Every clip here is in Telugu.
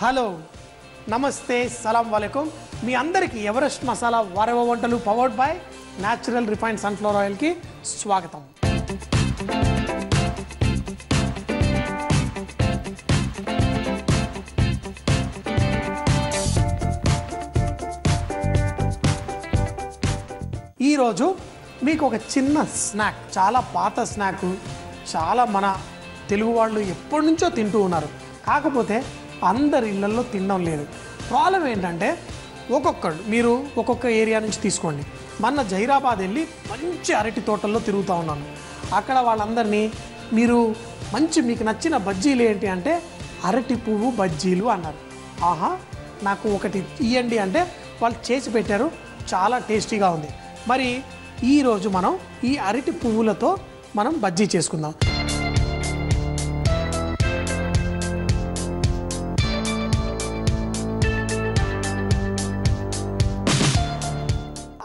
హలో నమస్తే సలాం వాలేకుం మీ అందరికీ ఎవరెస్ట్ మసాలా వారవ వంటలు powered by natural refined sunflower oil కి స్వాగతం. ఈ రోజు మీకు ఒక చిన్న స్నాక్, చాలా పాత స్నాక్, చాలా మన తెలుగు వాళ్ళు ఎప్పటి నుంచో తింటూ ఉన్నారు. కాకపోతే అందరి ఇళ్లలో తినడం లేదు. ప్రాబ్లం ఏంటంటే మీరు ఒక్కొక్క ఏరియా నుంచి తీసుకోండి. మొన్న జైరాబాద్ వెళ్ళి మంచి అరటి తోటల్లో తిరుగుతూ ఉన్నాను. అక్కడ వాళ్ళందరినీ మీకు నచ్చిన బజ్జీలు ఏంటి అంటే అరటి పువ్వు బజ్జీలు అన్నారు. ఆహా, నాకు ఒకటి ఇవ్వండి అంటే వాళ్ళు చేసి పెట్టారు. చాలా టేస్టీగా ఉంది. మరి ఈరోజు మనం ఈ అరటి పువ్వులతో మనం బజ్జీ చేసుకుందాం.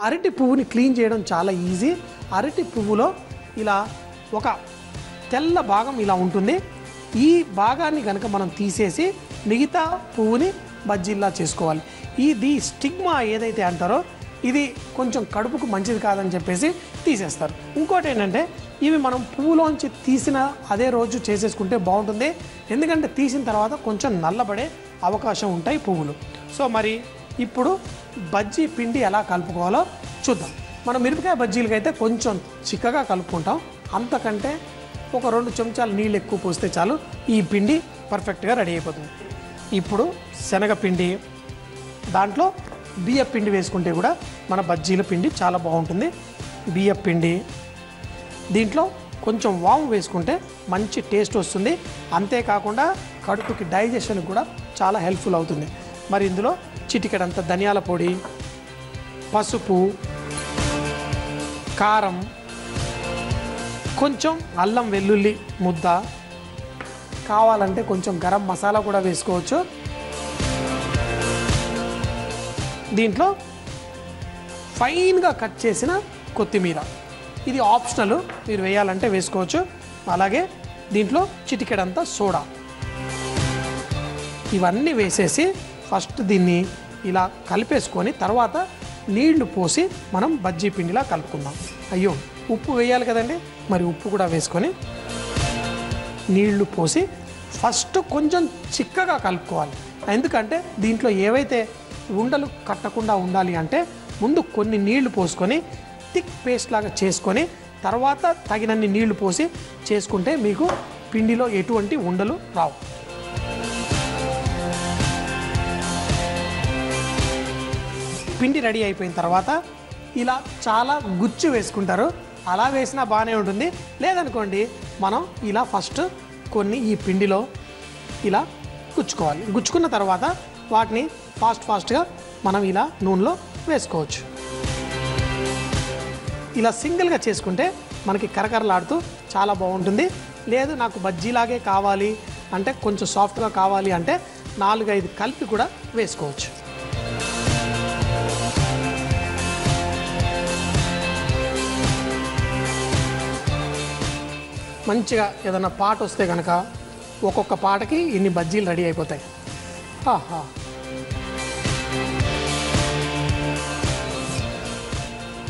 అరటి పువ్వుని క్లీన్ చేయడం చాలా ఈజీ. అరటి పువ్వులో ఇలా ఒక తెల్ల భాగం ఇలా ఉంటుంది. ఈ భాగాన్ని కనుక మనం తీసేసి మిగతా పువ్వుని బజ్జీల్లా చేసుకోవాలి. ఇది స్టిగ్మా ఏదైతే అంటారో ఇది కొంచెం కడుపుకు మంచిది కాదని చెప్పేసి తీసేస్తారు. ఇంకోటి ఏంటంటే ఇవి మనం పువ్వులోంచి తీసిన అదే రోజు చేసేసుకుంటే బాగుంటుంది. ఎందుకంటే తీసిన తర్వాత కొంచెం నల్లబడే అవకాశం ఉంటాయి పువ్వులు. సో మరి ఇప్పుడు బజ్జీ పిండి ఎలా కలుపుకోవాలో చూద్దాం. మనం మిరపకాయ బజ్జీలకైతే కొంచెం చిక్కగా కలుపుకుంటాం. అంతకంటే ఒక 2 చెంచాలు నీళ్ళు ఎక్కువ పోస్తే చాలు, ఈ పిండి పర్ఫెక్ట్గా రెడీ అయిపోతుంది. ఇప్పుడు శనగపిండి, దాంట్లో బియ్య పిండి వేసుకుంటే కూడా మన బజ్జీల పిండి చాలా బాగుంటుంది. బియ్య పిండి, దీంట్లో కొంచెం వాము వేసుకుంటే మంచి టేస్ట్ వస్తుంది. అంతేకాకుండా కడుపుకి డైజెషన్ కూడా చాలా హెల్ప్ఫుల్ అవుతుంది. మరి ఇందులో చిటికెడంత ధనియాల పొడి, పసుపు, కారం, కొంచెం అల్లం వెల్లుల్లి ముద్ద, కావాలంటే కొంచెం గరం మసాలా కూడా వేసుకోవచ్చు. దీంట్లో ఫైన్గా కట్ చేసిన కొత్తిమీర, ఇది ఆప్షనల్, మీరు వేయాలంటే వేసుకోవచ్చు. అలాగే దీంట్లో చిటికెడంత సోడా, ఇవన్నీ వేసేసి ఫస్ట్ దీన్ని ఇలా కలిపేసుకొని తర్వాత నీళ్లు పోసి మనం బజ్జీ పిండిలా కలుపుకుందాం. అయ్యో, ఉప్పు వేయాలి కదండి, మరి ఉప్పు కూడా వేసుకొని నీళ్లు పోసి ఫస్ట్ కొంచెం చిక్కగా కలుపుకోవాలి. ఎందుకంటే దీంట్లో ఏవైతే ఉండలు కట్టకుండా ఉండాలి అంటే ముందు కొన్ని నీళ్లు పోసుకొని థిక్ పేస్ట్ లాగా చేసుకొని తర్వాత తగినన్ని నీళ్లు పోసి చేసుకుంటే మీకు పిండిలో ఎటువంటి ఉండలు రావు. పిండి రెడీ అయిపోయిన తర్వాత ఇలా చాలా గుచ్చు వేసుకుంటారు. అలా వేసినా బాగానే ఉంటుంది. లేదనుకోండి మనం ఇలా ఫస్ట్ కొన్ని ఈ పిండిలో ఇలా గుచ్చుకోవాలి. గుచ్చుకున్న తర్వాత వాటిని ఫాస్ట్గా మనం ఇలా నూనెలో వేసుకోవచ్చు. ఇలా సింగిల్గా చేసుకుంటే మనకి కరకరలాడుతూ చాలా బాగుంటుంది. లేదు నాకు బజ్జీలాగే కావాలి అంటే, కొంచెం సాఫ్ట్గా కావాలి అంటే 4-5 కలిపి కూడా వేసుకోవచ్చు. మంచిగా ఏదైనా పాట వస్తే కనుక ఒక్కొక్క పాటకి ఇన్ని బజ్జీలు రెడీ అయిపోతాయి. ఆహా,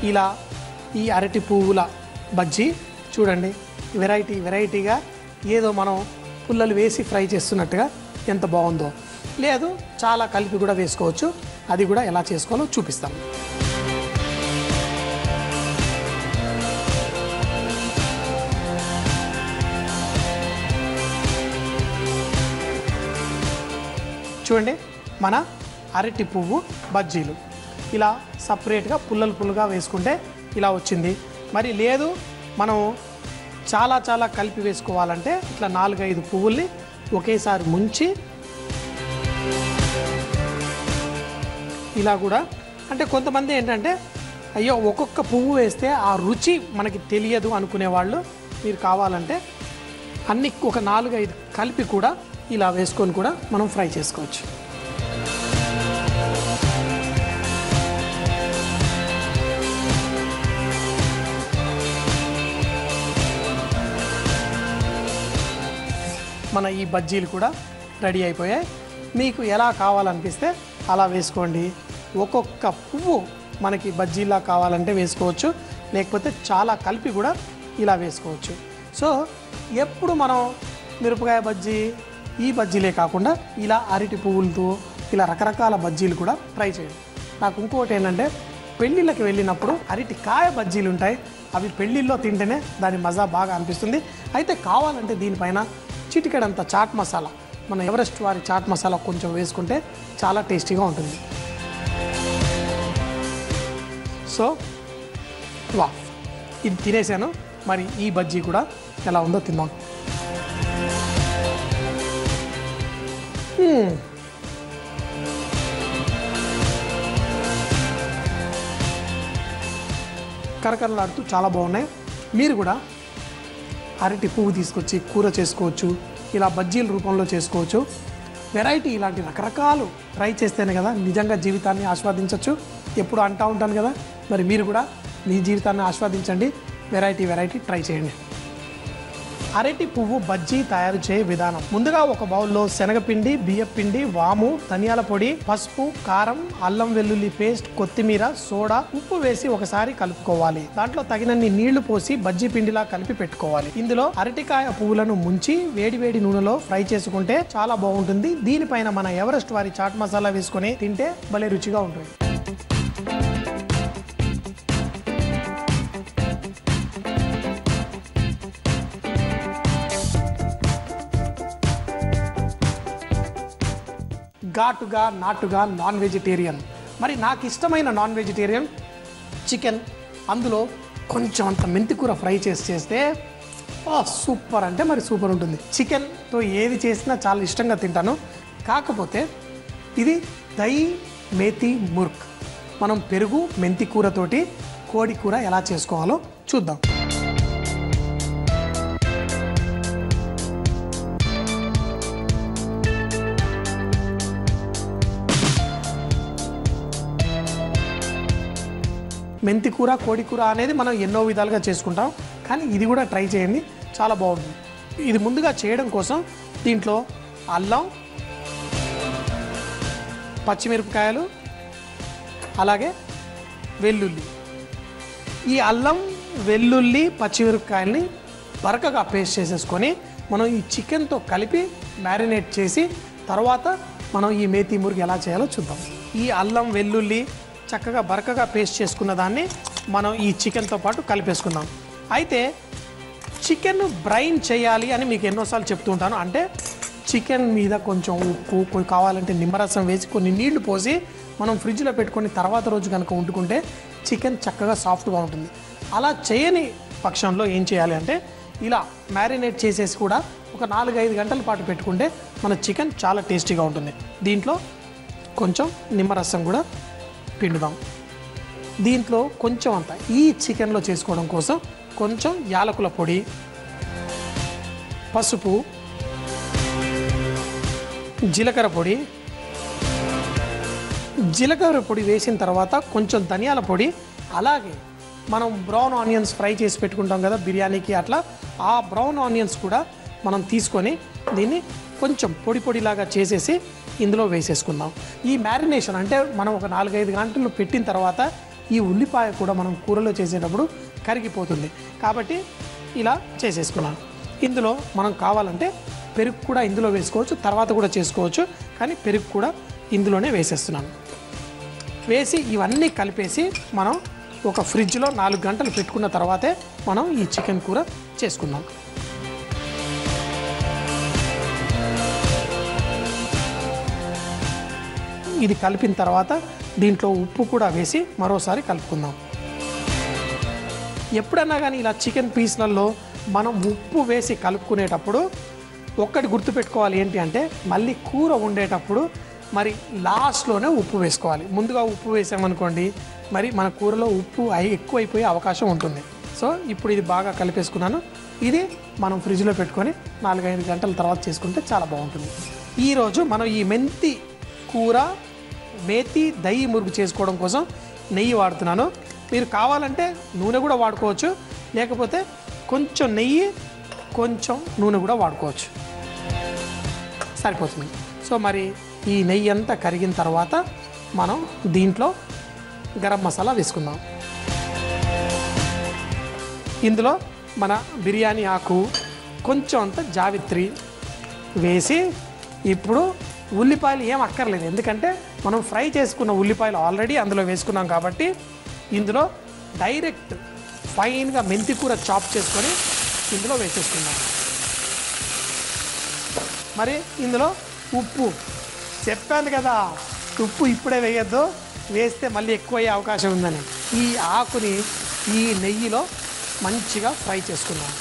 ఇలా ఈ అరటి పువ్వుల బజ్జీ చూడండి, వెరైటీగా ఏదో మనం పుల్లలు వేసి ఫ్రై చేస్తున్నట్టుగా ఎంత బాగుందో. లేదు చాలా కలిపి కూడా వేసుకోవచ్చు. అది కూడా ఎలా చేసుకోవాలో చూపిస్తాము. చూడండి, మన అరటి పువ్వు బజ్జీలు ఇలా సపరేట్గా పుల్లలుగా వేసుకుంటే ఇలా వచ్చింది. మరి లేదు మనం చాలా కలిపి వేసుకోవాలంటే ఇట్లా 4-5 పువ్వుల్ని ఒకేసారి ముంచి ఇలా కూడా, అంటే కొంతమంది ఏంటంటే అయ్యో ఒక్కొక్క పువ్వు వేస్తే ఆ రుచి మనకి తెలియదు అనుకునేవాళ్ళు, మీరు కావాలంటే అన్ని ఒక 4-5 కలిపి కూడా ఇలా వేసుకొని కూడా మనం ఫ్రై చేసుకోవచ్చు. మన ఈ బజ్జీలు కూడా రెడీ అయిపోయాయి. మీకు ఎలా కావాలనిపిస్తే అలా వేసుకోండి. ఒక్కొక్క పువ్వు మనకి బజ్జీలా కావాలంటే వేసుకోవచ్చు, లేకపోతే చాలా కలిపి కూడా ఇలా వేసుకోవచ్చు. సో ఎప్పుడు మనం మిరపకాయ బజ్జీ ఈ బజ్జీలే కాకుండా ఇలా అరటి పువ్వులతో ఇలా రకరకాల బజ్జీలు కూడా ట్రై చేయండి. నాకు ఇంకోటి ఏంటంటే పెళ్ళిళ్ళకి వెళ్ళినప్పుడు అరటికాయ బజ్జీలు ఉంటాయి, అవి పెళ్ళిళ్ళలో తింటేనే దాని మజా బాగా అనిపిస్తుంది. అయితే కావాలంటే దీనిపైన చిటికెడంత చాట్ మసాలా, మన ఎవరెస్ట్ వారి చాట్ మసాలా కొంచెం వేసుకుంటే చాలా టేస్టీగా ఉంటుంది. సో వా, ఇది తినేసాను. మరి ఈ బజ్జీ కూడా ఎలా ఉందో తిందాం. కరకరలాడుతూ చాలా బాగున్నాయి. మీరు కూడా అరటి పువ్వు తీసుకొచ్చి కూర చేసుకోవచ్చు, ఇలా బజ్జీల రూపంలో చేసుకోవచ్చు. వెరైటీ ఇలాంటి రకరకాలు ట్రై చేస్తేనే కదా నిజంగా జీవితాన్ని ఆస్వాదించవచ్చు. ఎప్పుడు అంటూ ఉంటాను కదా, మరి మీరు కూడా మీ జీవితాన్ని ఆస్వాదించండి, వెరైటీ ట్రై చేయండి. అరటి పువ్వు బజ్జీ తయారు చేయ విధానం. ముందుగా ఒక బౌల్లో శనగపిండి, బియ్యపిండి, వాము, ధనియాల పొడి, పసుపు, కారం, అల్లం వెల్లుల్లి పేస్ట్, కొత్తిమీర, సోడా, ఉప్పు వేసి ఒకసారి కలుపుకోవాలి. దాంట్లో తగినన్ని నీళ్లు పోసి బజ్జీ పిండిలా కలిపి పెట్టుకోవాలి. ఇందులో అరటికాయ పువ్వులను ముంచి వేడి నూనెలో ఫ్రై చేసుకుంటే చాలా బాగుంటుంది. దీనిపైన మన ఎవరెస్ట్ వారి చాట్ మసాలా వేసుకొని తింటే భలే రుచిగా ఉంటుంది. ఘాటుగా నాటుగా నాన్ వెజిటేరియన్. మరి నాకు ఇష్టమైన నాన్ వెజిటేరియన్ చికెన్. అందులో కొంచెం అంత మెంతికూర ఫ్రై చేస్తే సూపర్ అంటే మరి సూపర్ ఉంటుంది. చికెన్తో ఏది చేసినా చాలా ఇష్టంగా తింటాను. కాకపోతే ఇది దహీ మేతి ముర్క్. మనం పెరుగు మెంతికూరతోటి కోడి కూర ఎలా చేసుకోవాలో చూద్దాం. మెంతి కూర, కోడి కూర అనేది మనం ఎన్నో విధాలుగా చేసుకుంటాం, కానీ ఇది కూడా ట్రై చేయండి, చాలా బాగుంటుంది. ఇది ముందుగా చేయడం కోసం దీంట్లో అల్లం, పచ్చిమిరపకాయలు, అలాగే వెల్లుల్లి. ఈ అల్లం, వెల్లుల్లి, పచ్చిమిరపకాయల్ని బరకగా పేస్ట్ చేసేసుకొని మనం ఈ చికెన్తో కలిపి మ్యారినేట్ చేసి తర్వాత మనం ఈ మేతి మురుగు ఎలా చేయాలో చూద్దాం. ఈ అల్లం, వెల్లుల్లి చక్కగా బరకగా పేస్ట్ చేసుకున్న దాన్ని మనం ఈ చికెన్తో పాటు కలిపేసుకుందాం. అయితే చికెన్ బ్రైన్ చేయాలి అని మీకు ఎన్నోసార్లు చెప్తూ ఉంటాను. అంటే చికెన్ మీద కొంచెం ఉప్పు, కావాలంటే నిమ్మరసం వేసి కొన్ని నీళ్లు పోసి మనం ఫ్రిడ్జ్లో పెట్టుకొని తర్వాత రోజు కనుక వండుకుంటే చికెన్ చక్కగా సాఫ్ట్గా ఉంటుంది. అలా చేయని పక్షంలో ఏం చేయాలి అంటే ఇలా మ్యారినేట్ చేసేసి కూడా ఒక 4-5 గంటల పాటు పెట్టుకుంటే మన చికెన్ చాలా టేస్టీగా ఉంటుంది. దీంట్లో కొంచెం నిమ్మరసం కూడా పిండుదాం. దీంట్లో కొంచెం అంత ఈ చికెన్లో చేసుకోవడం కోసం కొంచెం యాలకుల పొడి, పసుపు, జీలకర్ర పొడి వేసిన తర్వాత కొంచెం ధనియాల పొడి, అలాగే మనం బ్రౌన్ ఆనియన్స్ ఫ్రై చేసి పెట్టుకుంటాం కదా బిర్యానీకి, అట్లా ఆ బ్రౌన్ ఆనియన్స్ కూడా మనం తీసుకొని దీన్ని కొంచెం పొడిలాగా చేసేసి ఇందులో వేసేసుకుందాం. ఈ మ్యారినేషన్ అంటే మనం ఒక 4-5 గంటలు పెట్టిన తర్వాత ఈ ఉల్లిపాయ కూడా మనం కూరలో చేసేటప్పుడు కరిగిపోతుంది. కాబట్టి ఇలా చేసేసుకున్నాను. ఇందులో మనం కావాలంటే పెరుగు కూడా ఇందులో వేసుకోవచ్చు, తర్వాత కూడా చేసుకోవచ్చు, కానీ పెరుగు కూడా ఇందులోనే వేసేస్తున్నాను. వేసి ఇవన్నీ కలిపేసి మనం ఒక ఫ్రిడ్జ్లో 4 గంటలు పెట్టుకున్న తర్వాతే మనం ఈ చికెన్ కూర చేసుకుందాం. ఇది కలిపిన తర్వాత దీంట్లో ఉప్పు కూడా వేసి మరోసారి కలుపుకుందాం. ఎప్పుడన్నా కానీ ఇలా చికెన్ పీస్లలో మనం ఉప్పు వేసి కలుపుకునేటప్పుడు ఒక్కటి గుర్తుపెట్టుకోవాలి, ఏంటి అంటే మళ్ళీ కూర వండేటప్పుడు మరి లాస్ట్లోనే ఉప్పు వేసుకోవాలి. ముందుగా ఉప్పు వేసామనుకోండి మరి మన కూరలో ఉప్పు ఎక్కువైపోయే అవకాశం ఉంటుంది. సో ఇప్పుడు ఇది బాగా కలిపేసుకున్నాను. ఇది మనం ఫ్రిడ్జ్లో పెట్టుకొని 4-5 గంటల తర్వాత చేసుకుంటే చాలా బాగుంటుంది. ఈరోజు మనం ఈ మెంతి కూర మేతి దహీ మురుగు చేసుకోవడం కోసం నెయ్యి వాడుతున్నాను. మీరు కావాలంటే నూనె కూడా వాడుకోవచ్చు, లేకపోతే కొంచెం నెయ్యి కొంచెం నూనె కూడా వాడుకోవచ్చు, సరిపోతుంది. సో మరి ఈ నెయ్యి అంతా కరిగిన తర్వాత మనం దీంట్లో గరం మసాలా వేసుకుందాం. ఇందులో మన బిర్యానీ ఆకు, కొంచెం అంత జావిత్రి వేసి ఇప్పుడు ఉల్లిపాయలు ఏం అక్కర్లేదు, ఎందుకంటే మనం ఫ్రై చేసుకున్న ఉల్లిపాయలు ఆల్రెడీ అందులో వేసుకున్నాం కాబట్టి ఇందులో డైరెక్ట్ ఫైన్గా మెంతి కూర చాప్ చేసుకొని ఇందులో వేసేసుకుందాం. మరి ఇందులో ఉప్పు చెప్పాను కదా, ఉప్పు ఇప్పుడే వేయద్దు, వేస్తే మళ్ళీ ఎక్కువ అయ్యే అవకాశం ఉందని. ఈ ఆకుని ఈ నెయ్యిలో మంచిగా ఫ్రై చేసుకుందాం.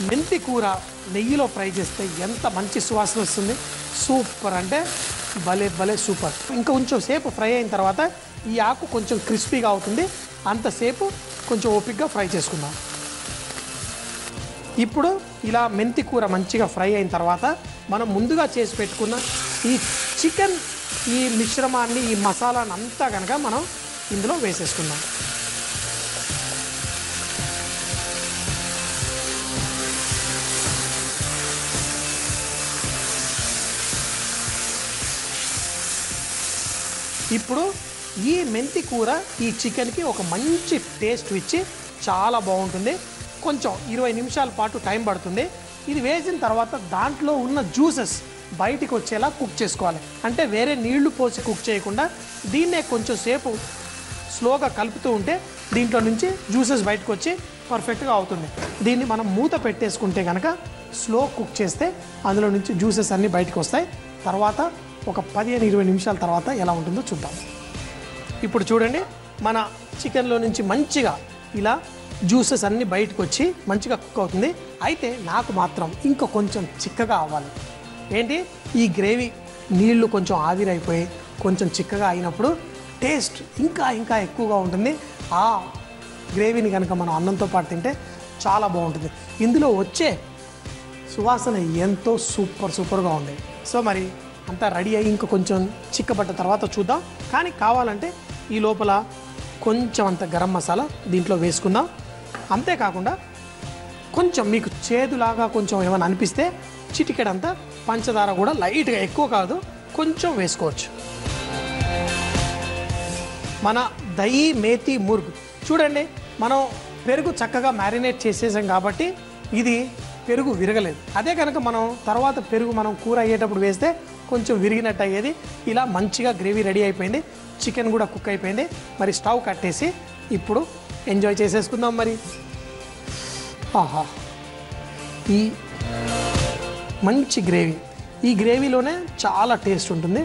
మెంతి కూర నెయ్యిలో ఫ్రై చేస్తే ఎంత మంచి సువాసన వస్తుంది. సూపర్ అంటే భలే భలే సూపర్. ఇంకా కొంచెం సేపు ఫ్రై అయిన తర్వాత ఈ ఆకు కొంచెం క్రిస్పీగా అవుతుంది, అంతసేపు కొంచెం ఓపిక్గా ఫ్రై చేసుకుందాం. ఇప్పుడు ఇలా మెంతి కూర మంచిగా ఫ్రై అయిన తర్వాత మనం ముందుగా చేసి పెట్టుకున్న ఈ చికెన్ ఈ మిశ్రమాన్ని, ఈ మసాలాని అంతా కనుక మనం ఇందులో వేసేసుకుందాం. ఇప్పుడు ఈ మెంతి కూర ఈ చికెన్కి ఒక మంచి టేస్ట్ ఇచ్చి చాలా బాగుంటుంది. కొంచెం 20 నిమిషాల పాటు టైం పడుతుంది. ఇది వేసిన తర్వాత దాంట్లో ఉన్న జ్యూసెస్ బయటికి వచ్చేలా కుక్ చేసుకోవాలి. అంటే వేరే నీళ్లు పోసి కుక్ చేయకుండా దీన్నే కొంచెం సేపు స్లోగా కలుపుతూ ఉంటే దీంట్లో నుంచి జ్యూసెస్ బయటకు వచ్చి పర్ఫెక్ట్గా అవుతుంది. దీన్ని మనం మూత పెట్టేసుకుంటే కనుక స్లో కుక్ చేస్తే అందులో నుంచి జ్యూసెస్ అన్నీ బయటకు వస్తాయి. తర్వాత ఒక 15-20 నిమిషాల తర్వాత ఎలా ఉంటుందో చూద్దాం. ఇప్పుడు చూడండి, మన చికెన్లో నుంచి మంచిగా ఇలా జ్యూసెస్ అన్నీ బయటకు వచ్చి మంచిగా కుక్ అవుతుంది. అయితే నాకు మాత్రం ఇంకా కొంచెం చిక్కగా అవ్వాలి. ఏంటి, ఈ గ్రేవీ నీళ్లు కొంచెం ఆవిరైపోయి కొంచెం చిక్కగా అయినప్పుడు టేస్ట్ ఇంకా ఇంకా ఎక్కువగా ఉంటుంది. ఆ గ్రేవీని కనుక మనం అన్నంతో పాటు తింటే చాలా బాగుంటుంది. ఇందులో వచ్చే సువాసన ఎంతో సూపర్గా ఉంది. సో మరి అంతా రెడీ అయ్యి ఇంకా కొంచెం చిక్కబడ్డ తర్వాత చూద్దాం. కానీ కావాలంటే ఈ లోపల కొంచెం అంత గరం మసాలా దీంట్లో వేసుకుందాం. అంతేకాకుండా కొంచెం మీకు చేదులాగా కొంచెం ఏమైనా అనిపిస్తే చిటికెడంతా పంచదార కూడా లైట్గా, ఎక్కువ కాదు, కొంచెం వేసుకోవచ్చు. మన దహీ మేతి ముర్గ్ చూడండి, మనం పెరుగు చక్కగా మ్యారినేట్ చేసేసాం కాబట్టి ఇది పెరుగు విరగలేదు. అదే కనుక మనం తర్వాత పెరుగు మనం కూర అయ్యేటప్పుడు వేస్తే కొంచెం విరిగినట్టు అయ్యేది. ఇలా మంచిగా గ్రేవీ రెడీ అయిపోయింది, చికెన్ కూడా కుక్ అయిపోయింది. మరి స్టవ్ కట్టేసి ఇప్పుడు ఎంజాయ్ చేసేసుకుందాం. మరి ఆహా, ఈ మంచి గ్రేవీ, ఈ గ్రేవీలోనే చాలా టేస్ట్ ఉంటుంది.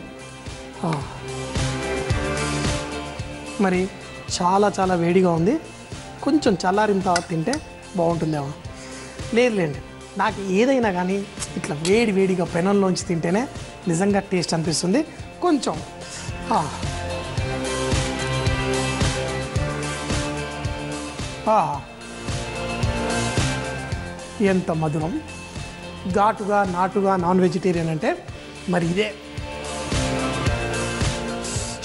మరి చాలా చాలా వేడిగా ఉంది, కొంచెం చల్లారిన తర్వాత తింటే బాగుంటుందేమో. లేదులేండి, నాకు ఏదైనా కానీ ఇట్లా వేడిగా పెనంలోంచి తింటేనే నిజంగా టేస్ట్ అనిపిస్తుంది. కొంచెం ఎంత మధురం, ఘాటుగా నాటుగా నాన్ వెజిటేరియన్ అంటే మరి ఇదే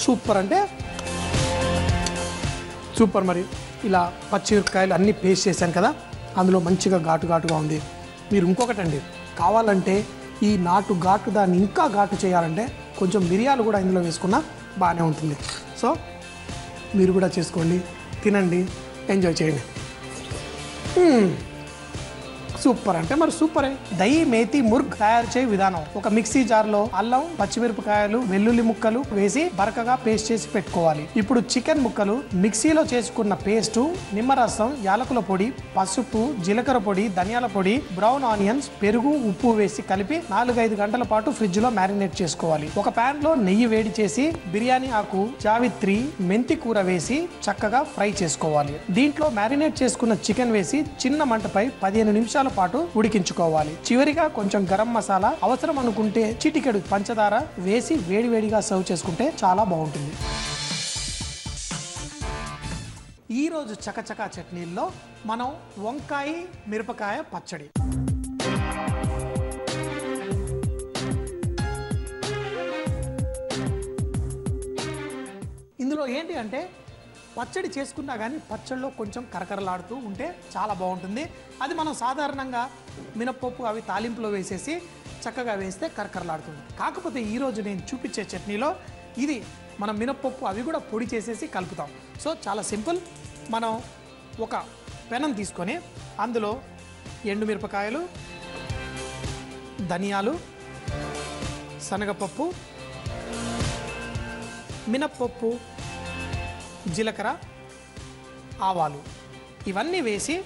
సూపర్ అంటే సూపర్. మరి ఇలా పచ్చిమిరపకాయలు అన్నీ పేస్ట్ చేశాను కదా, అందులో మంచిగా ఘాటుగా ఉంది. మీరు ఇంకొకటండి, కావాలంటే ఈ నాటు ఘాటు దాన్ని ఇంకా ఘాటు చేయాలంటే కొంచెం మిరియాలు కూడా ఇందులో వేసుకున్నా బాగానే ఉంటుంది. సో మీరు కూడా చేసుకోండి, తినండి, ఎంజాయ్ చేయండి. సూపర్ అంటే మరి సూపరే. దహీ మేతి ముర్గ్ తయారు చేయ విధానం: ఒక మిక్సీ జార్లో అల్లం, పచ్చిమిరపకాయలు, వెల్లుల్లి ముక్కలు వేసి బరకగా పేస్ట్ చేసి పెట్టుకోవాలి. ఇప్పుడు చికెన్ ముక్కలు, మిక్సీలో చేసుకున్న పేస్టు, నిమ్మరసం, యాలకుల పొడి, పసుపు, జీలకర్ర పొడి, ధనియాల పొడి, బ్రౌన్ ఆనియన్స్, పెరుగు, ఉప్పు వేసి కలిపి 4-5 గంటల పాటు ఫ్రిడ్జ్ లో మ్యారినేట్ చేసుకోవాలి. ఒక ప్యాన్ లో నెయ్యి వేడి చేసి బిర్యానీ ఆకు, జావిత్రి, మెంతి కూర వేసి చక్కగా ఫ్రై చేసుకోవాలి. దీంట్లో మ్యారినేట్ చేసుకున్న చికెన్ వేసి చిన్న మంటపై 15 నిమిషాల పాటు ఉడికించుకోవాలి. చివరిగా కొంచెం గరం మసాలా, అవసరం అనుకుంటే చిటికెడు పంచదార వేసి వేడివేడిగా సర్వ్ చేసుకుంటే చాలా బాగుంటుంది. ఈరోజు చకచకా చట్నీల్లో మనం వంకాయ మిరపకాయ పచ్చడి. ఇందులో ఏంటి అంటే పచ్చడి చేసుకున్నా కానీ పచ్చడిలో కొంచెం కరకరలాడుతూ ఉంటే చాలా బాగుంటుంది. అది మనం సాధారణంగా మినప్పప్పు అవి తాలింపులో వేసేసి చక్కగా వేస్తే కరకరలాడుతుంది. కాకపోతే ఈరోజు నేను చూపించే చట్నీలో ఇది మనం మినప్పప్పు అవి కూడా పొడి చేసేసి కలుపుతాం. సో చాలా సింపుల్. మనం ఒక పెనం తీసుకొని అందులో ఎండుమిరపకాయలు, ధనియాలు, శనగపప్పు, మినప్పప్పు, జీలకర్ర, ఆవాలు ఇవన్నీ వేసి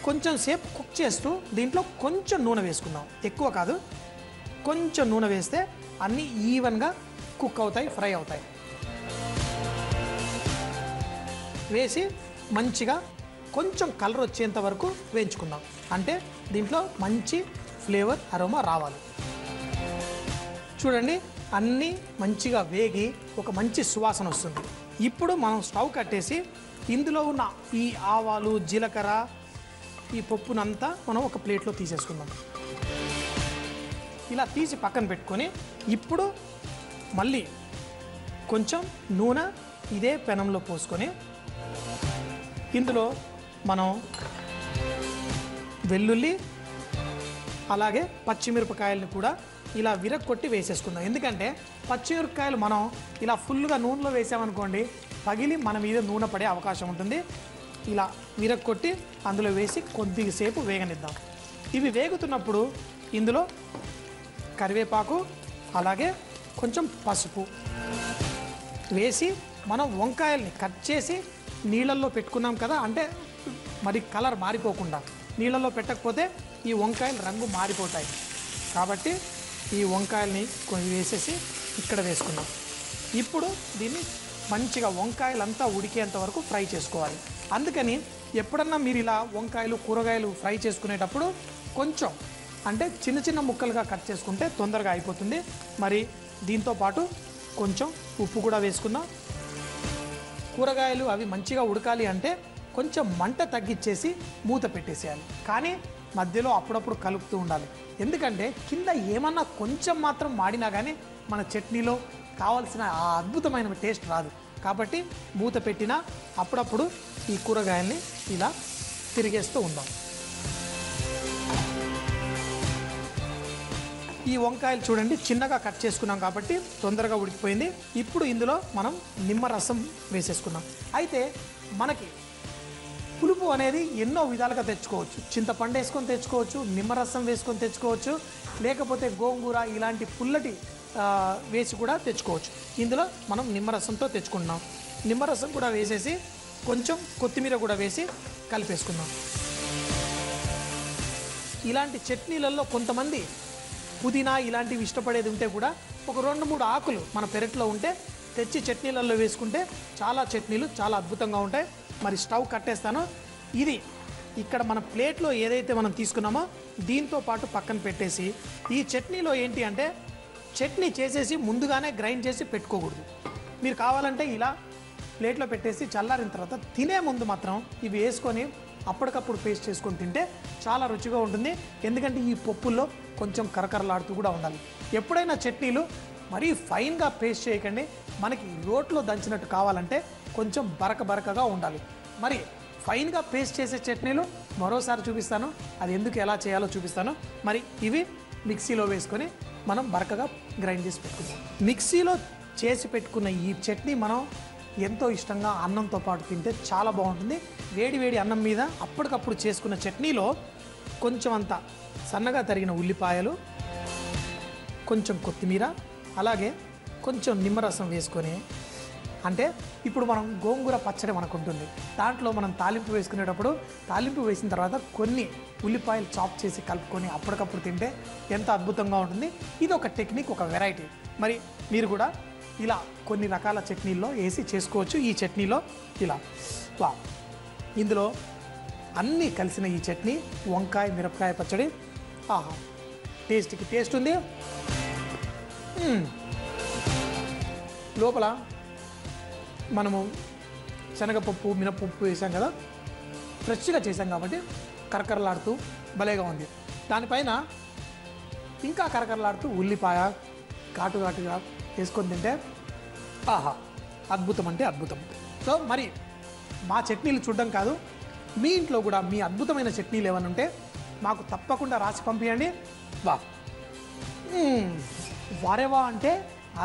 కొంచెం సేపు కుక్ చేస్తూ దీంట్లో కొంచెం నూనె వేసుకుందాం. ఎక్కువ కాదు, కొంచెం నూనె వేస్తే అన్నీ ఈవెన్గా కుక్ అవుతాయి, ఫ్రై అవుతాయి. వేసి మంచిగా కొంచెం కలర్ వచ్చేంత వరకు వేయించుకుందాం. అంటే దీంట్లో మంచి ఫ్లేవర్ అరోమా రావాలి. చూడండి, అన్నీ మంచిగా వేగి ఒక మంచి సువాసన వస్తుంది. ఇప్పుడు మనం స్టవ్ కట్టేసి ఇందులో ఉన్న ఈ ఆవాలు, జీలకర్ర, ఈ పప్పునంతా మనం ఒక ప్లేట్లో తీసేసుకుందాం. ఇలా తీసి పక్కన పెట్టుకొని ఇప్పుడు మళ్ళీ కొంచెం నూనె ఇదే పెనంలో పోసుకొని ఇందులో మనం వెల్లుల్లి అలాగే పచ్చిమిరపకాయలను కూడా ఇలా విరగొట్టి వేసేసుకుందాం. ఎందుకంటే పచ్చిమిరపకాయలు మనం ఇలా ఫుల్గా నూనెలో వేసామనుకోండి పగిలి మన మీద నూనె పడే అవకాశం ఉంటుంది. ఇలా విరగొట్టి అందులో వేసి కొద్దిసేపు వేగనిద్దాం. ఇవి వేగుతున్నప్పుడు ఇందులో కరివేపాకు అలాగే కొంచెం పసుపు వేసి మనం వంకాయల్ని కట్ చేసి నీళ్ళల్లో పెట్టుకున్నాం కదా, అంటే మరి కలర్ మారిపోకుండా నీళ్ళల్లో పెట్టకపోతే ఈ వంకాయలు రంగు మారిపోతాయి. కాబట్టి ఈ వంకాయల్ని కొన్ని వేసేసి ఇక్కడ వేసుకున్నాం. ఇప్పుడు దీన్ని మంచిగా వంకాయలంతా ఉడికేంత వరకు ఫ్రై చేసుకోవాలి. అందుకని ఎప్పుడన్నా మీరు ఇలా వంకాయలు, కూరగాయలు ఫ్రై చేసుకునేటప్పుడు కొంచెం అంటే చిన్న చిన్న ముక్కలుగా కట్ చేసుకుంటే తొందరగా అయిపోతుంది. మరి దీంతోపాటు కొంచెం ఉప్పు కూడా వేసుకుందాం. కూరగాయలు అవి మంచిగా ఉడకాలి అంటే కొంచెం మంట తగ్గించేసి మూత పెట్టేసేయాలి. కానీ మధ్యలో అప్పుడప్పుడు కలుపుతూ ఉండాలి. ఎందుకంటే కింద ఏమన్నా కొంచెం మాత్రం మాడినా కానీ మన చట్నీలో కావాల్సిన ఆ అద్భుతమైన టేస్ట్ రాదు. కాబట్టి మూత పెట్టినా అప్పుడప్పుడు ఈ కూరగాయల్ని ఇలా తిరిగేస్తూ ఉందాం. ఈ వంకాయలు చూడండి చిన్నగా కట్ చేసుకున్నాం కాబట్టి తొందరగా ఉడికిపోయింది. ఇప్పుడు ఇందులో మనం నిమ్మరసం వేసేసుకున్నాం. అయితే మనకి పులుపు అనేది ఎన్నో విధాలుగా తెచ్చుకోవచ్చు. చింతపండు వేసుకొని తెచ్చుకోవచ్చు, నిమ్మరసం వేసుకొని తెచ్చుకోవచ్చు, లేకపోతే గోంగూర ఇలాంటి పుల్లటి వేసి కూడా తెచ్చుకోవచ్చు. ఇందులో మనం నిమ్మరసంతో తెచ్చుకుంటున్నాం. నిమ్మరసం కూడా వేసేసి కొంచెం కొత్తిమీర కూడా వేసి కలిపేసుకుందాం. ఇలాంటి చట్నీలలో కొంతమంది పుదీనా ఇలాంటివి ఇష్టపడేది ఉంటే కూడా ఒక 2-3 ఆకులు మన పెరట్లో ఉంటే తెచ్చి చట్నీలలో వేసుకుంటే చాలా చట్నీలు చాలా అద్భుతంగా ఉంటాయి. మరి స్టవ్ కట్టేస్తాను. ఇది ఇక్కడ మన ప్లేట్లో ఏదైతే మనం తీసుకున్నామో దీంతో పాటు పక్కన పెట్టేసి ఈ చట్నీలో ఏంటి అంటే చట్నీ చేసేసి ముందుగానే గ్రైండ్ చేసి పెట్టుకోకూడదు. మీరు కావాలంటే ఇలా ప్లేట్లో పెట్టేసి చల్లారిన తర్వాత తినే ముందు మాత్రం ఇవి వేసుకొని అప్పటికప్పుడు పేస్ట్ చేసుకొని తింటే చాలా రుచిగా ఉంటుంది. ఎందుకంటే ఈ పప్పుల్లో కొంచెం కరకరలాడుతూ కూడా ఉండాలి. ఎప్పుడైనా చట్నీలు మరీ ఫైన్గా పేస్ట్ చేయకండి. మనకి రోట్లో దంచినట్టు కావాలంటే కొంచెం బరకగా ఉండాలి. మరి ఫైన్గా పేస్ట్ చేసే చట్నీలు మరోసారి చూపిస్తాను. అది ఎందుకు ఎలా చేయాలో చూపిస్తాను. మరి ఇవి మిక్సీలో వేసుకొని మనం బరకగా గ్రైండ్ చేసి పెట్టుకుందాం. మిక్సీలో చేసి పెట్టుకున్న ఈ చట్నీ మనం ఎంతో ఇష్టంగా అన్నంతో పాటు తింటే చాలా బాగుంటుంది. వేడి అన్నం మీద అప్పటికప్పుడు చేసుకున్న చట్నీలో కొంచెం అంత సన్నగా తరిగిన ఉల్లిపాయలు, కొంచెం కొత్తిమీర, అలాగే కొంచెం నిమ్మరసం వేసుకొని, అంటే ఇప్పుడు మనం గోంగూర పచ్చడి మనకు ఉంటుంది. దాంట్లో మనం తాలింపు వేసుకునేటప్పుడు తాలింపు వేసిన తర్వాత కొన్ని ఉల్లిపాయలు చాప్ చేసి కలుపుకొని అప్పటికప్పుడు తింటే ఎంత అద్భుతంగా ఉంటుంది. ఇది ఒక టెక్నిక్, ఒక వెరైటీ. మరి మీరు కూడా ఇలా కొన్ని రకాల చట్నీల్లో వేసి చేసుకోవచ్చు. ఈ చట్నీలో ఇలా ఇందులో అన్నీ కలిసిన ఈ చట్నీ వంకాయ మిరపకాయ పచ్చడి ఆహా టేస్ట్కి టేస్ట్ ఉంది. లోపల మనము శనగపప్పు మినపప్పు వేసాం కదా, ఫ్రెష్గా చేసాం కాబట్టి కరకరలాడుతూ భలేగా ఉంది. దానిపైన ఇంకా కరకరలాడుతూ ఉల్లిపాయ ఘాటుగా వేసుకొని తింటే ఆహా అద్భుతం అంటే అద్భుతం. సో మరి మా చట్నీలు చూడడం కాదు, మీ ఇంట్లో కూడా మీ అద్భుతమైన చట్నీలు ఏమైనా ఉంటే మాకు తప్పకుండా రాసి పంపించండి. వా వారేవా అంటే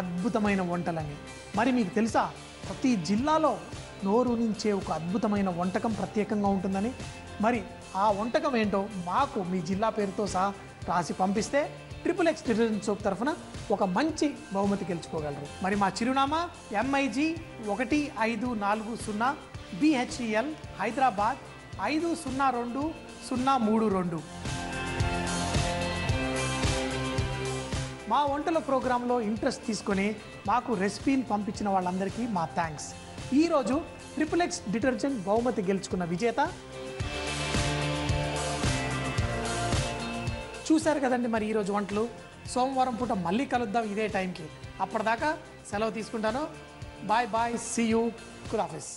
అద్భుతమైన వంటలని. మరి మీకు తెలుసా ప్రతి జిల్లాలో నోరు నుంచే ఒక అద్భుతమైన వంటకం ప్రత్యేకంగా ఉంటుందని. మరి ఆ వంటకం ఏంటో మాకు మీ జిల్లా పేరుతో సహా రాసి పంపిస్తే XXX డిటర్జెంట్ సోప్ తరఫున ఒక మంచి బహుమతి గెలుచుకోగలరు. మరి మా చిరునామా MIG 1540 BHEL హైదరాబాద్ 502032. మా వంటల ప్రోగ్రాంలో ఇంట్రెస్ట్ తీసుకొని మాకు రెసిపీని పంపించిన వాళ్ళందరికీ మా థ్యాంక్స్. ఈరోజు XXX డిటర్జెంట్ బహుమతి గెలుచుకున్న విజేత చూశారు కదండి. మరి ఈరోజు వంటలు. సోమవారం పూట మళ్ళీ కలుద్దాం ఇదే టైంకి. అప్పటిదాకా సెలవు తీసుకుంటాను. Bye bye, see you, ఖుదాఫిజ్.